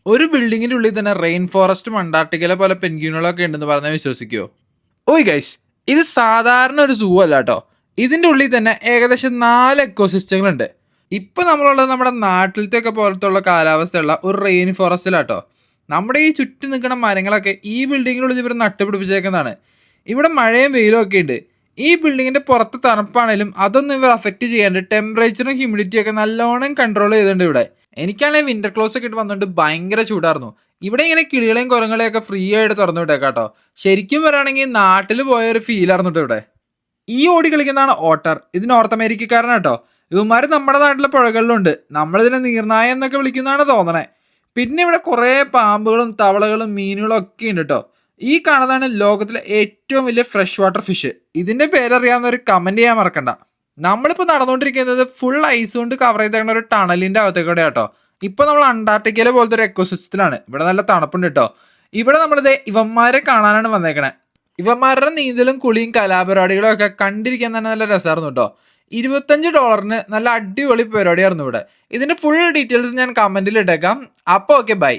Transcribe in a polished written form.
ഒരു ബിൽഡിങ്ങിന്റെ ഉള്ളിൽ തന്നെ റെയിൻ ഫോറസ്റ്റും അന്റാർട്ടിക്കയിലെ പോലെ പെൻഗ്വിനുകളൊക്കെ ഉണ്ടെന്ന് പറഞ്ഞാൽ വിശ്വസിക്കുമോ? ഓയ് ഗൈസ്, ഇത് സാധാരണ ഒരു സൂ അല്ല കേട്ടോ. ഇതിന്റെ ഉള്ളിൽ തന്നെ ഏകദേശം 4 എക്കോസിസ്റ്റങ്ങളുണ്ട്. ഇപ്പൊ നമ്മളുള്ളത് നമ്മുടെ നാട്ടിലത്തെ ഒക്കെ പോലത്തുള്ള കാലാവസ്ഥയുള്ള ഒരു റെയിൻ ഫോറസ്റ്റിലാട്ടോ. നമ്മുടെ ഈ ചുറ്റും നിൽക്കുന്ന മരങ്ങളൊക്കെ ഈ ബിൽഡിങ്ങിനുള്ളിൽ ഇവർ നട്ടുപിടിപ്പിച്ചേക്കുന്നതാണ്. ഇവിടെ മഴയും വെയിലും ഒക്കെ ഉണ്ട്. ഈ ബിൽഡിങ്ങിന്റെ പുറത്ത് തണുപ്പാണേലും അതൊന്നും ഇവർ അഫക്റ്റ് ചെയ്യാണ്ട് ടെമ്പറേച്ചറും ഹ്യൂമിഡിറ്റിയും ഒക്കെ നല്ലോണം കൺട്രോൾ ചെയ്തിട്ടുണ്ട് ഇവിടെ. എനിക്കാണെങ്കിൽ വിന്റർ ക്ലോസ് ഒക്കെ ഇട്ട് വന്നുകൊണ്ട് ഭയങ്കര ചൂടായിരുന്നു. ഇവിടെ ഇങ്ങനെ കിളികളെയും കുരങ്ങളെയും ഒക്കെ ഫ്രീ ആയിട്ട് തുറന്നു വിട്ടേക്കാട്ടോ. ശരിക്കും പറയുകയാണെങ്കിൽ നാട്ടിൽ പോയ ഒരു ഫീൽ ആയിരുന്നു ഇവിടെ. ഈ ഓടി കളിക്കുന്നതാണ് ഓട്ടർ. ഇത് നോർത്ത് അമേരിക്കക്കാരനാട്ടോ. ഇവന്മാർ നമ്മുടെ നാട്ടിലെ പുഴകളിലുണ്ട്. നമ്മളിതിനെ നീർനായ എന്നൊക്കെ വിളിക്കുന്നതാണ് തോന്നണേ. പിന്നെ ഇവിടെ കുറേ പാമ്പുകളും തവളകളും മീനുകളും ഒക്കെ ഉണ്ട് കേട്ടോ. ഈ കാണുന്നതാണ് ലോകത്തിലെ ഏറ്റവും വലിയ ഫ്രഷ് വാട്ടർ ഫിഷ്. ഇതിന്റെ പേരറിയാവുന്ന ഒരു കമന്റ് ചെയ്യാൻ മറക്കണ്ട. നമ്മളിപ്പോൾ നടന്നുകൊണ്ടിരിക്കുന്നത് ഫുൾ ഐസ് കൊണ്ട് കവർ ചെയ്തേക്കുന്ന ഒരു ടണലിന്റെ അകത്തേക്കൂടെ കേട്ടോ. ഇപ്പൊ നമ്മൾ അന്റാർട്ടിക്കയിലെ പോലത്തെ ഒരു എക്കോസിസ്റ്റത്തിലാണ്. ഇവിടെ നല്ല തണുപ്പുണ്ട് കേട്ടോ. ഇവിടെ നമ്മളിത് ഇവന്മാരെ കാണാനാണ് വന്നേക്കണേ. ഇവന്മാരുടെ നീന്തലും കുളിയും കലാപരിപാടികളും ഒക്കെ കണ്ടിരിക്കാൻ തന്നെ നല്ല രസമായിരുന്നു കേട്ടോ. $25 നല്ല അടിപൊളി പരിപാടിയായിരുന്നു ഇവിടെ. ഇതിന്റെ ഫുൾ ഡീറ്റെയിൽസ് ഞാൻ കമന്റിൽ ഇട്ടേക്കാം. അപ്പോൾ ഓക്കെ, ബൈ.